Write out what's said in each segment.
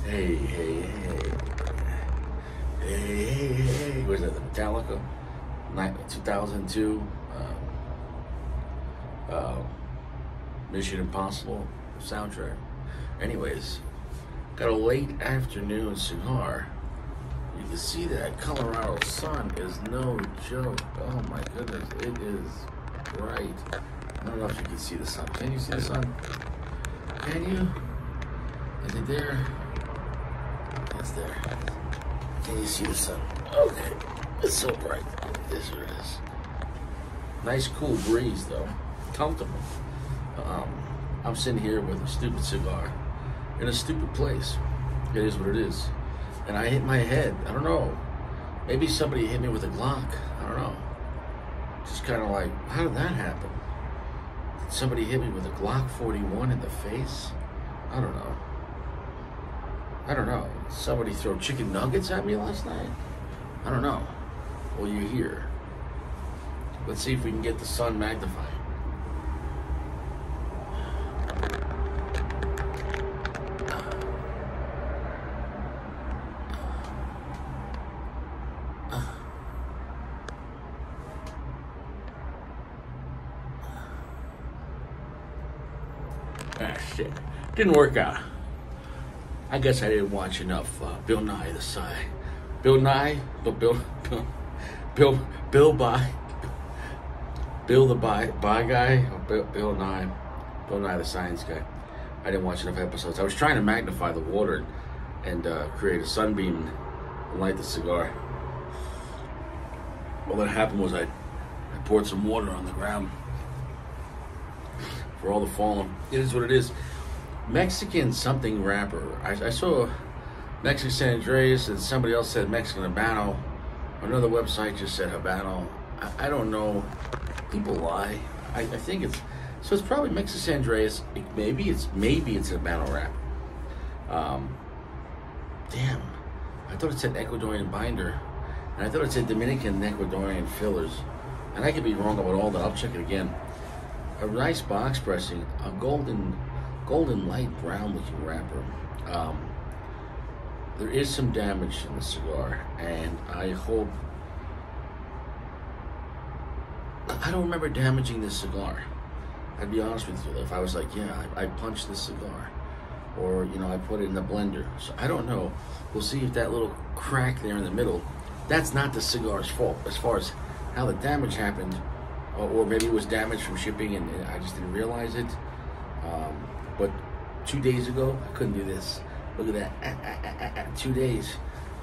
Hey, hey, hey. Hey, hey, hey. Was that the Metallica? 2002 Mission Impossible soundtrack. Anyways, got a late afternoon cigar. You can see that Colorado sun is no joke. Oh my goodness, it is bright. I don't know if you can see the sun. Can you see the sun? Can you? Is it there? It's there. Can you see the sun? Okay. It's so bright. Yes, it is. Nice cool breeze though. Comfortable. I'm sitting here with a stupid cigar in a stupid place. It is what it is. And I hit my head. I don't know. Maybe somebody hit me with a Glock. I don't know. Just kind of like, how did that happen? Did somebody hit me with a Glock 41 in the face? I don't know. I don't know. Did somebody throw chicken nuggets at me last night? I don't know. Well, you're here. Let's see if we can get the sun magnified. Ah, shit. Didn't work out. I guess I didn't watch enough Bill Nye the Science. Bill Nye? No, Bill the Bye guy? Or Bill Nye the Science guy. I didn't watch enough episodes. I was trying to magnify the water and create a sunbeam and light the cigar. All that happened was I poured some water on the ground for all the fallen. It is what it is. Mexican something rapper. I saw Mexican San Andreas and somebody else said Mexican Habano. Another website just said Habano. I don't know. People lie. I think it's so. It's probably Mexican San Andreas. Maybe it's a Habano rap. Damn. I thought it said Ecuadorian binder, and I thought it said Dominican and Ecuadorian fillers. And I could be wrong about all that. I'll check it again. A nice box pressing, a golden light brown looking wrapper. There is some damage in the cigar, and I hope. I don't remember damaging this cigar. I'd be honest with you. If I was like, yeah, I punched this cigar, or I put it in the blender. So I don't know. We'll see if that little crack there in the middle, that's not the cigar's fault as far as how the damage happened. Or maybe it was damage from shipping and I just didn't realize it. But 2 days ago, I couldn't do this. Look at that. 2 days.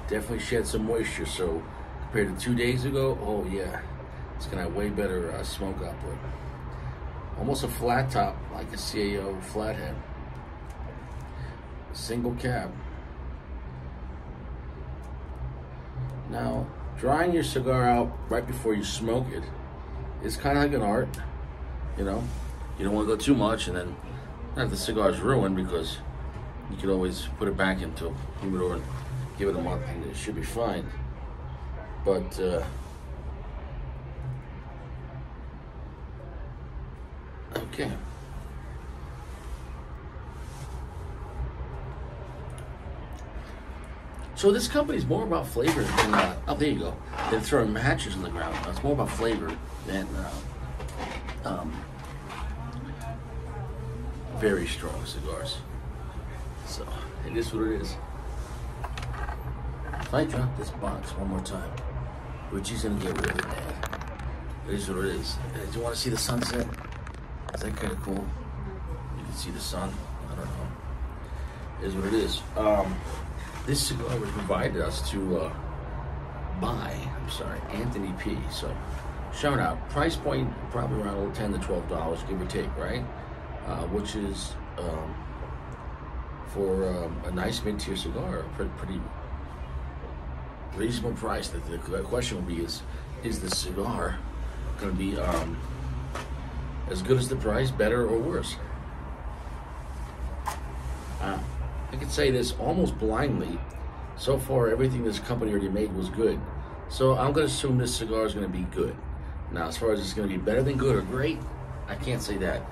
Definitely shed some moisture. So compared to 2 days ago, oh yeah, it's going to have way better smoke output. Almost a flat top, like a CAO flathead. Single cab. Now, drying your cigar out right before you smoke it, it's kind of like an art, you don't want to go too much, and then not the cigar's ruined, because you could always put it back into a humidor and give it a month, and it should be fine. But okay. So this company's more about flavor than, oh, there you go. They're throwing matches on the ground. It's more about flavor than very strong cigars. So it is what it is. If I drop this box one more time, Richie's gonna get really mad. It is what it is. Do you want to see the sunset? Is that kind of cool? You can see the sun. I don't know. It is what it is. This cigar was provided us to by, Anthony P. So, shout out. Price point probably around $10 to $12, give or take, right? Which is for a nice mid-tier cigar, a pretty reasonable price. The question will be: is the cigar going to be as good as the price, better or worse? I could say this almost blindly. So far, everything this company already made was good. So I'm going to assume this cigar is going to be good. Now, as far as it's going to be better than good or great, I can't say that.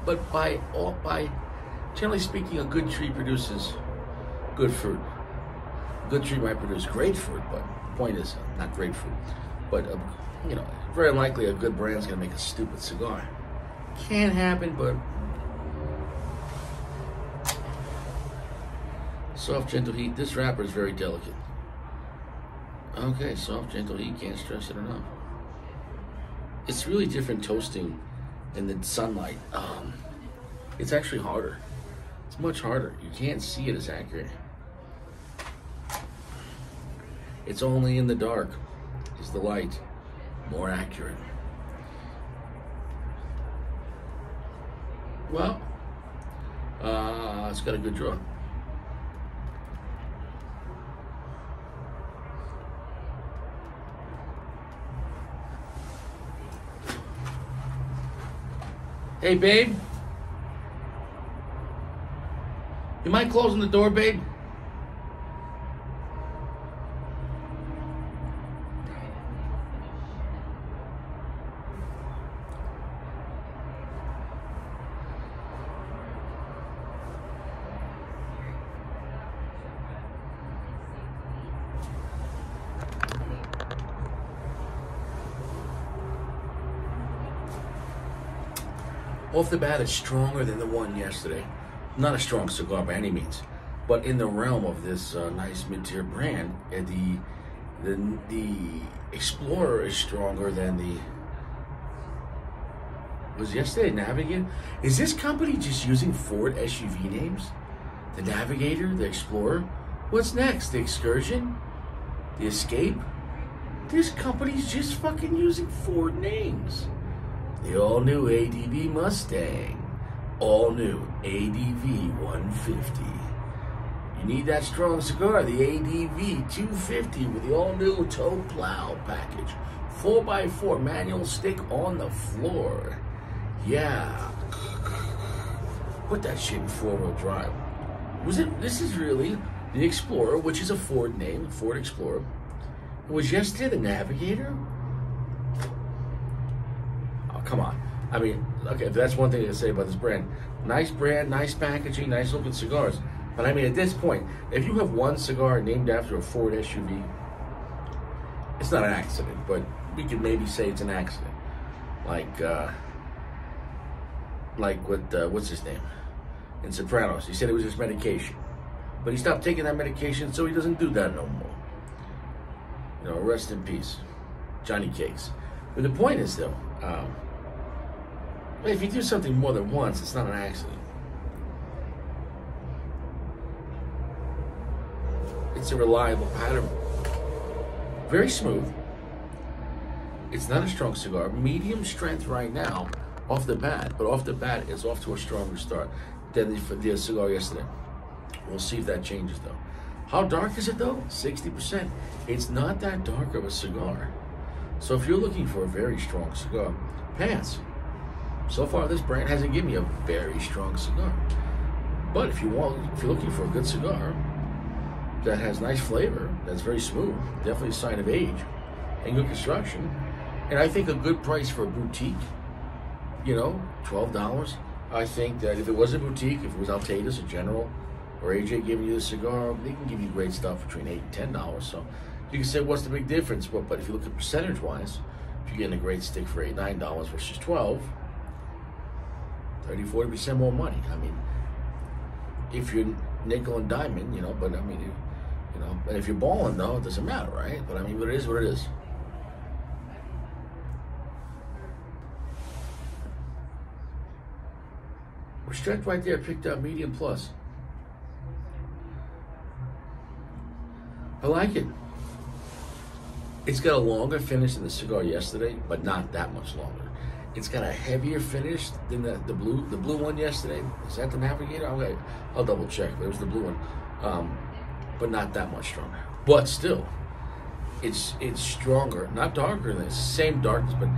But by generally speaking, a good tree produces good fruit. Good tree might produce great fruit, but the point is not grapefruit. But you know, very likely a good brand's gonna make a stupid cigar. Can happen, but soft, gentle heat. This wrapper is very delicate. Okay, soft, gentle heat. Can't stress it enough. It's really different toasting in the sunlight. It's actually harder. It's much harder. You can't see it as accurate. It's only in the dark is the light more accurate. Well, it's got a good draw. Hey, babe. You mind closing the door, babe? Off the bat, it's stronger than the one yesterday. Not a strong cigar by any means, but in the realm of this nice mid-tier brand, the Explorer is stronger than the. Was yesterday Navigator? Is this company just using Ford SUV names? The Navigator, the Explorer. What's next? The Excursion, the Escape. This company's just fucking using Ford names. The all-new ADV Mustang. All-new ADV 150. You need that strong cigar, the ADV 250 with the all-new tow plow package. 4x4 manual stick on the floor. Yeah. Put that shit in four-wheel drive. This is really the Explorer, which is a Ford name, Ford Explorer. It was yesterday the Navigator? Come on. I mean, okay, that's one thing to say about this brand, nice packaging, nice looking cigars. But I mean, at this point, if you have one cigar named after a Ford SUV, it's not an accident, but we could maybe say it's an accident. What's his name? In Sopranos, he said it was his medication. But he stopped taking that medication, so he doesn't do that no more. You know, rest in peace, Johnny Cakes. But the point is, though, if you do something more than once, it's not an accident. It's a reliable pattern. Very smooth. It's not a strong cigar. Medium strength right now, off the bat. But off the bat, it's off to a stronger start than the cigar yesterday. We'll see if that changes, though. How dark is it, though? 60%. It's not that dark of a cigar. So if you're looking for a very strong cigar, pass. So far, this brand hasn't given me a very strong cigar. But if you're looking for a good cigar that has nice flavor, that's very smooth, definitely a sign of age, and good construction, and I think a good price for a boutique, you know, $12. I think that if it was a boutique, if it was Altadas or General or AJ giving you the cigar, they can give you great stuff between $8 and $10. So you can say, what's the big difference? But if you look at percentage-wise, if you're getting a great stick for $8, $9 versus $12, 30-40% more money. I mean, if you're nickel and diamond, you know, but I mean, you know, and if you're balling, though, it doesn't matter, right? But I mean, but it is what it is. We're stretched right there, picked up medium plus. I like it. It's got a longer finish than the cigar yesterday, but not that much longer. It's got a heavier finish than the blue one yesterday. Is that the Navigator? Okay, I'll double check. But it was the blue one, but not that much stronger. But still, it's stronger, not darker than this. Same darkness, but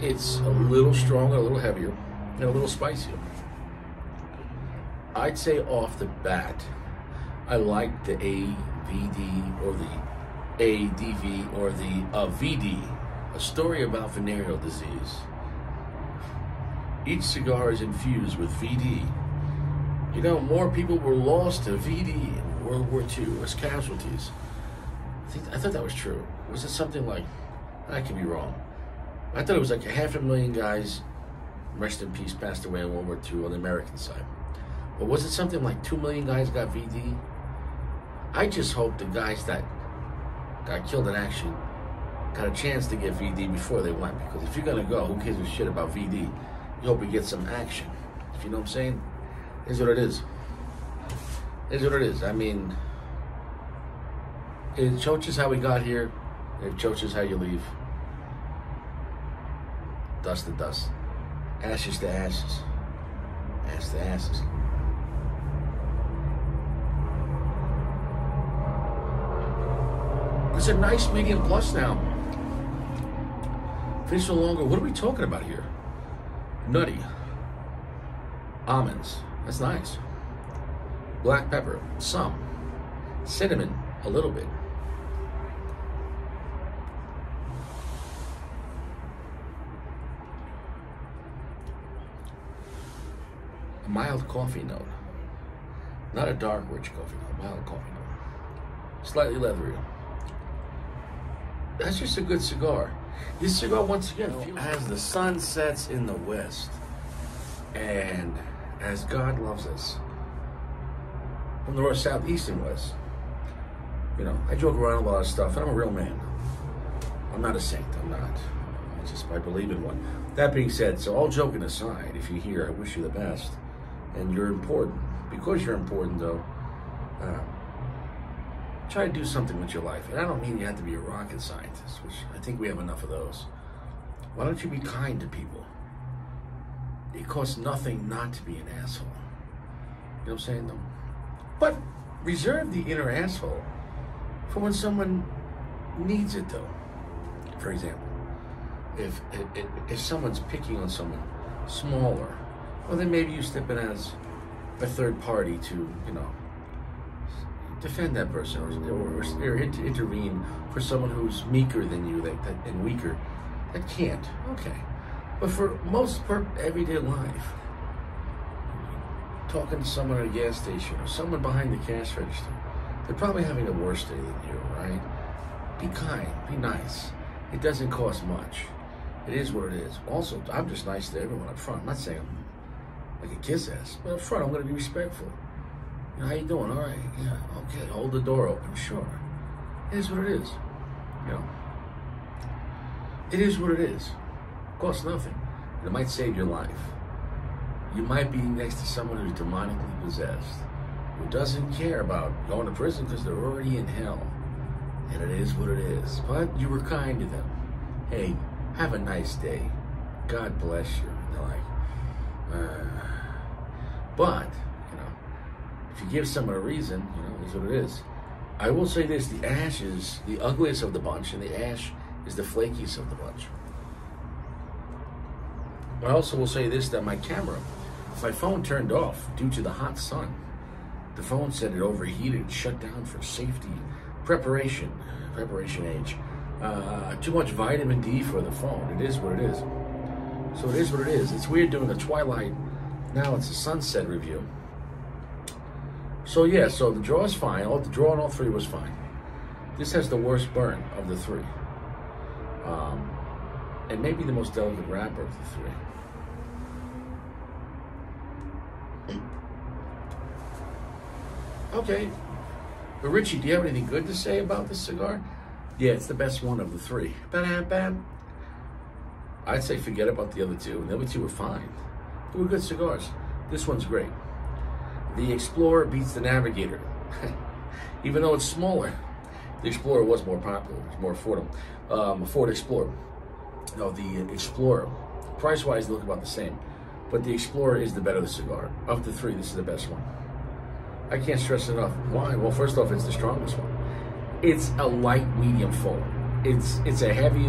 it's a little stronger, a little heavier, and a little spicier. I'd say off the bat, I like the AVD or the ADV or the VD. A story about venereal disease. Each cigar is infused with VD, You know, more people were lost to VD in World War II as casualties. I thought that was true. Was it something like, I could be wrong. I thought it was like 500,000 guys, rest in peace, passed away in World War II on the American side. But was it something like 2 million guys got VD? I just hope the guys that got killed in action got a chance to get VD before they went. Because if you're going to go, who gives a shit about VD? You hope you get some action. If you know what I'm saying? Here's what it is. Here's what it is. I mean, it shows how we got here. It shows how you leave. Dust to dust. Ashes to ashes. Ash to ashes. It's a nice medium plus now. Finish no longer. What are we talking about here? Nutty. Almonds. That's nice. Black pepper. Some. Cinnamon. A little bit. A mild coffee note. Not a dark, rich coffee note. Mild coffee note. Slightly leathery. That's just a good cigar. This cigar, once again, as the sun sets in the west, and as God loves us, from the north, south, east, and west. You know, I joke around a lot of stuff, and I'm a real man. I'm not a saint. I'm not. I believe in one. That being said, so all joking aside, if you're here, I wish you the best. And you're important. Because you're important, though, try to do something with your life. And I don't mean you have to be a rocket scientist, which I think we have enough of those. Why don't you be kind to people? It costs nothing not to be an asshole. You know what I'm saying, though? But reserve the inner asshole for when someone needs it, though. For example, if someone's picking on someone smaller, well, then maybe you step in as a third party to, you know, defend that person or intervene for someone who's meeker than you and weaker that can't. Okay. But for most everyday life, talking to someone at a gas station or someone behind the cash register, they're probably having a worse day than you, right? Be kind, be nice. It doesn't cost much. It is what it is. Also, I'm just nice to everyone up front. I'm not saying I'm like a kiss ass, but up front, I'm going to be respectful. You know, how you doing? All right. Yeah. Okay. Hold the door open. Sure. It is what it is. You know. It is what it is. It costs nothing. And it might save your life. You might be next to someone who's demonically possessed, who doesn't care about going to prison because they're already in hell. And it is what it is. But you were kind to them. Hey, have a nice day. God bless you. And they're like, but, you know, if you give someone a reason, you know, it's what it is. I will say this, the ash is the ugliest of the bunch, and the ash is the flakiest of the bunch. I also will say this, that my phone turned off due to the hot sun. The phone said it overheated, shut down for safety, preparation age. Too much vitamin D for the phone. It is what it is. So it is what it is. It's weird doing a twilight. Now it's a sunset review. So yeah, so the draw is fine. The draw on all three was fine. This has the worst burn of the three. And maybe the most delicate wrapper of the three. Okay. But Richie, do you have anything good to say about this cigar? Yeah, it's the best one of the three. Bam. I'd say forget about the other two. The other two were fine. They were good cigars. This one's great. The Explorer beats the Navigator. Even though it's smaller, the Explorer was more popular. It was more affordable. Ford Explorer. No, the Explorer. Price-wise, they look about the same. But the Explorer is the better cigar. Of the three, this is the best one. I can't stress it enough. Why? Well, first off, it's the strongest one. It's a light medium full. It's a heavy,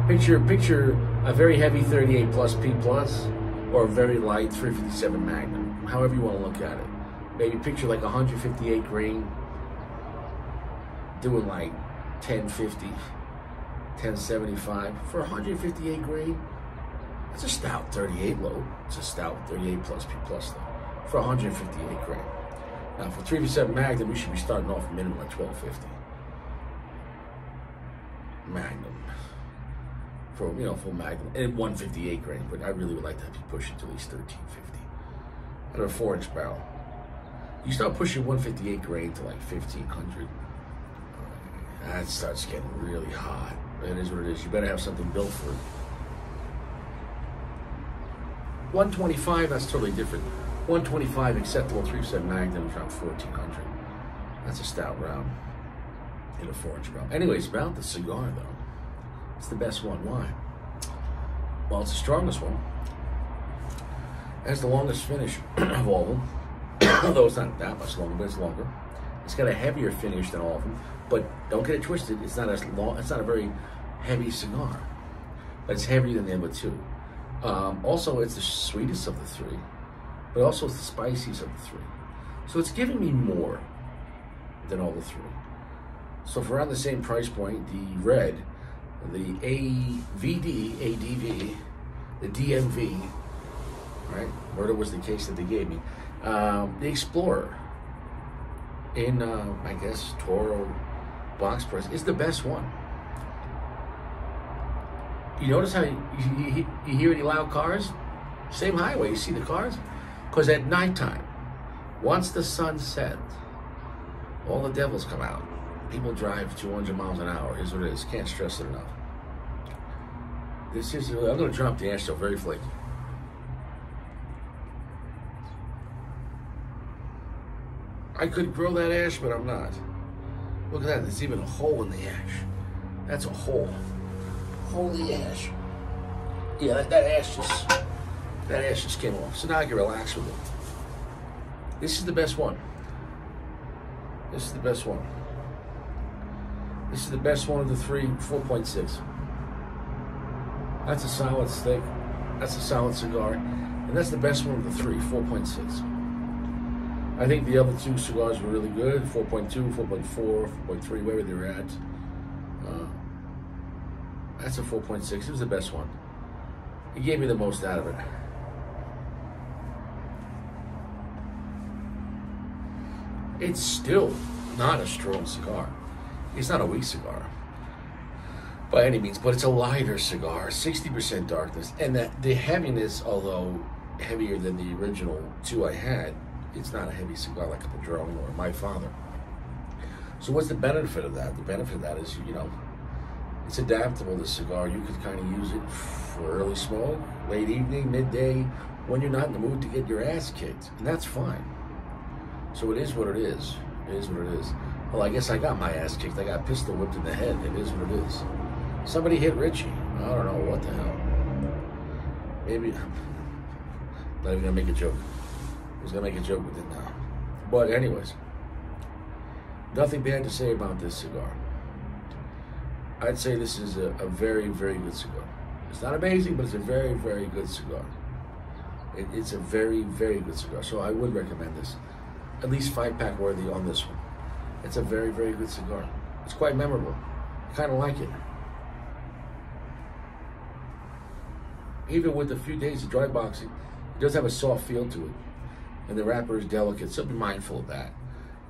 picture a very heavy 38 plus P plus, or a very light 357 Magnum, however you want to look at it. Maybe picture like 158 grain, doing like 1050, 1075. For 158 grain, it's a stout 38 low. It's a stout 38 plus P plus though. for 158 grand. Now for 357 Magnum, we should be starting off minimum at 1250. Magnum. For, you know, full Magnum, and 158 grand, but I really would like to have you push it to at least 1350. Out of a 4-inch barrel. You start pushing 158 grand to like 1500. That starts getting really hot. It is what it is. You better have something built for it. 125, that's totally different. 125 acceptable 357 Magnum is around 1400. That's a stout round in a 4-inch barrel. Anyways, about the cigar though. It's the best one. Why? Well, it's the strongest one. It has the longest finish of all of them. Although it's not that much longer, but it's longer. It's got a heavier finish than all of them. But don't get it twisted. It's not as long. It's not a very heavy cigar. But it's heavier than the other two. Also, it's the sweetest of the three, but also it's the spiciest of the three. So it's giving me more than all the three. So for around the same price point, the red, the ADV, the DMV, right? Murder was the case that they gave me. The Explorer in, I guess, Toro box press is the best one. You notice how you hear any loud cars? Same highway, you see the cars? Because at nighttime, once the sun sets, all the devils come out. People drive 200 miles an hour. Here's what it is. Can't stress it enough. This is, I'm going to drop the ash, so very flaky. I could grill that ash, but I'm not. Look at that. There's even a hole in the ash. That's a hole. Holy ash. Yeah, that ash just came off. So now I can relax with it. This is the best one. This is the best one. This is the best one of the three, 4.6. That's a solid stick. That's a solid cigar. And that's the best one of the three, 4.6. I think the other two cigars were really good, 4.2, 4.4, 4.3, wherever they were at. That's a 4.6. It was the best one. It gave me the most out of it. It's still not a strong cigar. It's not a weak cigar by any means, but it's a lighter cigar, 60% darkness. And that the heaviness, although heavier than the original two I had, it's not a heavy cigar like a Padron or My Father. So what's the benefit of that? The benefit of that is, you know, it's adaptable, this cigar. You could kind of use it for early smoke, late evening, midday, when you're not in the mood to get your ass kicked. And that's fine. So it is what it is. It is what it is. Well, I guess I got my ass kicked. I got pistol whipped in the head. It is what it is. Somebody hit Richie. I don't know what the hell. Maybe. Not even gonna make a joke. I was gonna make a joke with it now. But anyways, nothing bad to say about this cigar. I'd say this is a very, very good cigar. It's not amazing, but it's a very, very good cigar. It's a very, very good cigar. So I would recommend this. At least 5-pack worthy on this one. It's a very, very good cigar. It's quite memorable. I kind of like it. Even with a few days of dry boxing, it does have a soft feel to it. And the wrapper is delicate, so be mindful of that.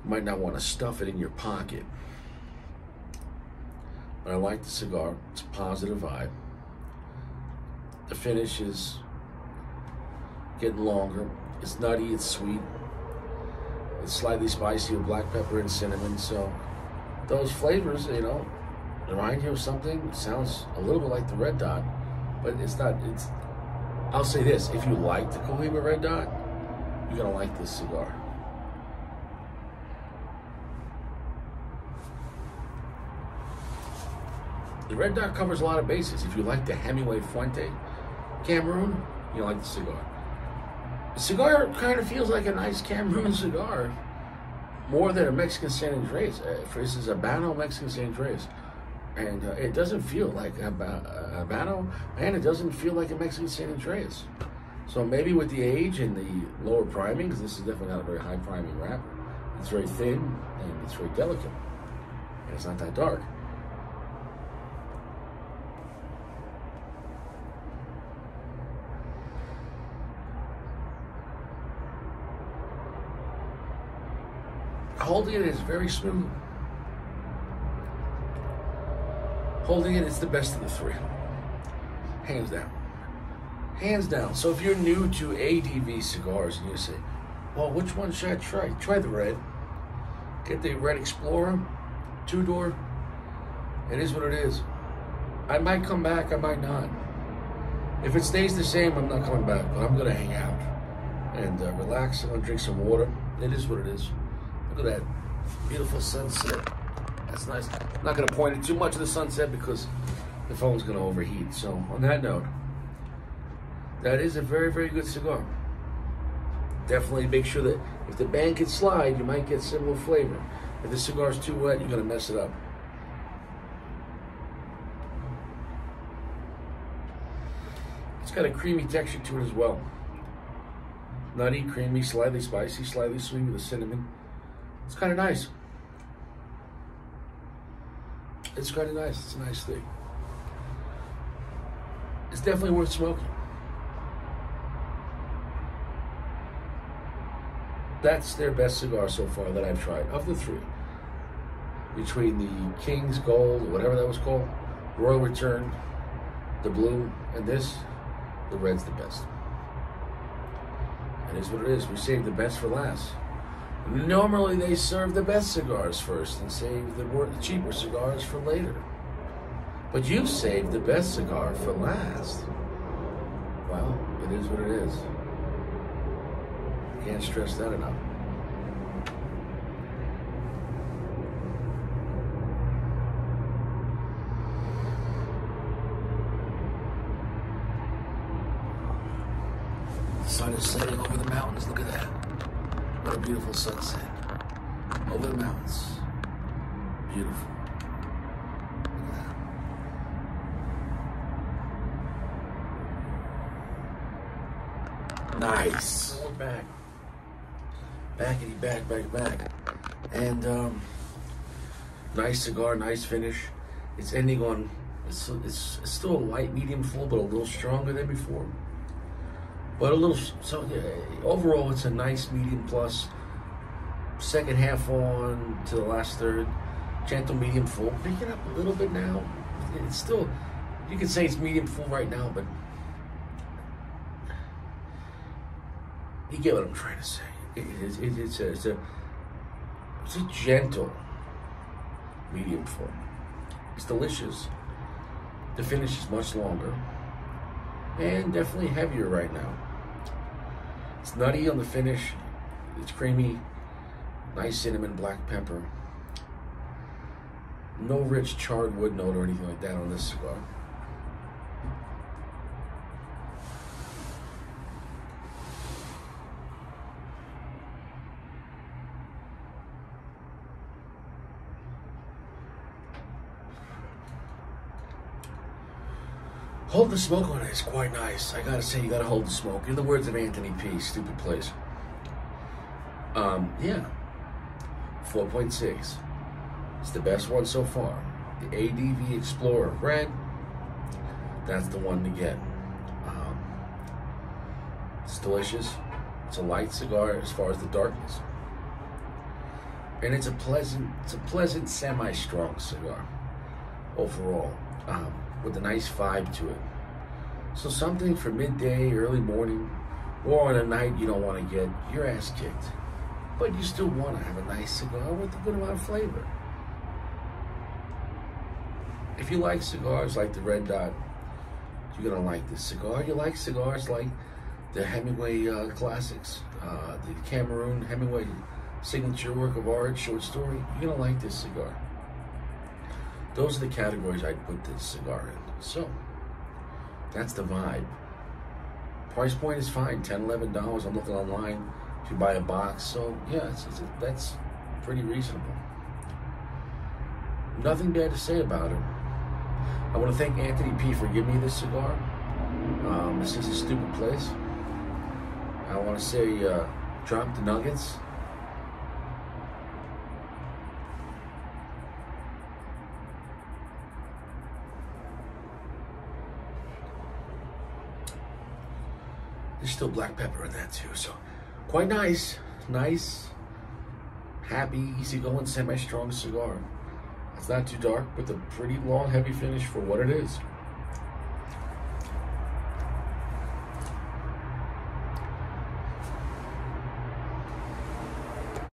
You might not want to stuff it in your pocket. But I like the cigar. It's a positive vibe. The finish is getting longer. It's nutty, it's sweet. It's slightly spicy with black pepper and cinnamon. So those flavors, you know, remind you of something. It sounds a little bit like the Red Dot, but it's not. It's. I'll say this: if you like the Cohiba Red Dot, you're gonna like this cigar. The Red Dot covers a lot of bases. If you like the Hemingway Fuente Cameroon, you like the cigar. The cigar kind of feels like a nice Cameroon cigar, more than a Mexican San Andres. This is a Habano Mexican San Andres. And it doesn't feel like a Habano, and it doesn't feel like a Mexican San Andres. So maybe with the age and the lower priming, because this is definitely not a very high priming wrapper. It's very thin, and it's very delicate. And it's not that dark. Holding it is very smooth. Holding it is the best of the three. Hands down. Hands down. So if you're new to ADV cigars and you say, well, which one should I try? Try the red. Get the Red Explorer, 2-door. It is what it is. I might come back, I might not. If it stays the same, I'm not coming back, but I'm gonna hang out and relax. I'm gonna drink some water. It is what it is. Look at that beautiful sunset. That's nice. I'm not gonna point at too much of the sunset because the phone's gonna overheat. So on that note, that is a very, very good cigar. Definitely make sure that if the band can slide, you might get similar flavor. If the cigar's too wet, you're gonna mess it up. It's got a creamy texture to it as well. Nutty, creamy, slightly spicy, slightly sweet with the cinnamon. It's kind of nice. It's kind of nice. It's a nice thing. It's definitely worth smoking. That's their best cigar so far that I've tried, of the three. Between the King's Gold, or whatever that was called, Royal Return, the blue, and this, the red's the best. It is what it is. We saved the best for last. Normally they serve the best cigars first and save the cheaper cigars for later. But you saved the best cigar for last. Well, it is what it is. Can't stress that enough. The sun is setting over the mountains. Look at that. What a beautiful sunset. Over the mountains. Beautiful. Look at that. Nice. We're back. Backity back. And nice cigar, nice finish. It's ending on, it's still a light medium full, but a little stronger than before. But a little, so yeah, overall it's a nice medium plus. Second half on to the last third, gentle medium full. Pick it up a little bit now. It's still, you could say it's medium full right now, but you get what I'm trying to say. It's a gentle medium full. It's delicious. The finish is much longer and definitely heavier right now. It's nutty on the finish. It's creamy. Nice cinnamon, black pepper. No rich charred wood note or anything like that on this cigar. Hold the smoke on it is quite nice. I gotta say, you gotta hold the smoke. In the words of Anthony P., stupid place. Yeah. 4.6. It's the best one so far. The ADV Explorer Red. That's the one to get. It's delicious. It's a light cigar as far as the darkness. And it's a pleasant semi-strong cigar overall. With a nice vibe to it. So something for midday, early morning, or on a night you don't want to get your ass kicked. But you still want to have a nice cigar with a good amount of flavor. If you like cigars like the Red Dot, you're going to like this cigar. You like cigars like the Hemingway classics, the Cameroon Hemingway signature work of art, short story, you're going to like this cigar. Those are the categories I'd put this cigar in. So, that's the vibe. Price point is fine, $10, $11. I'm looking online if you buy a box. So, yeah, that's pretty reasonable. Nothing bad to say about it. I want to thank Anthony P. for giving me this cigar. This is a stupid place. I want to say, drop the nuggets. There's still black pepper in that too, so quite nice. Nice, happy, easygoing, semi-strong cigar. It's not too dark, with a pretty long, heavy finish for what it is.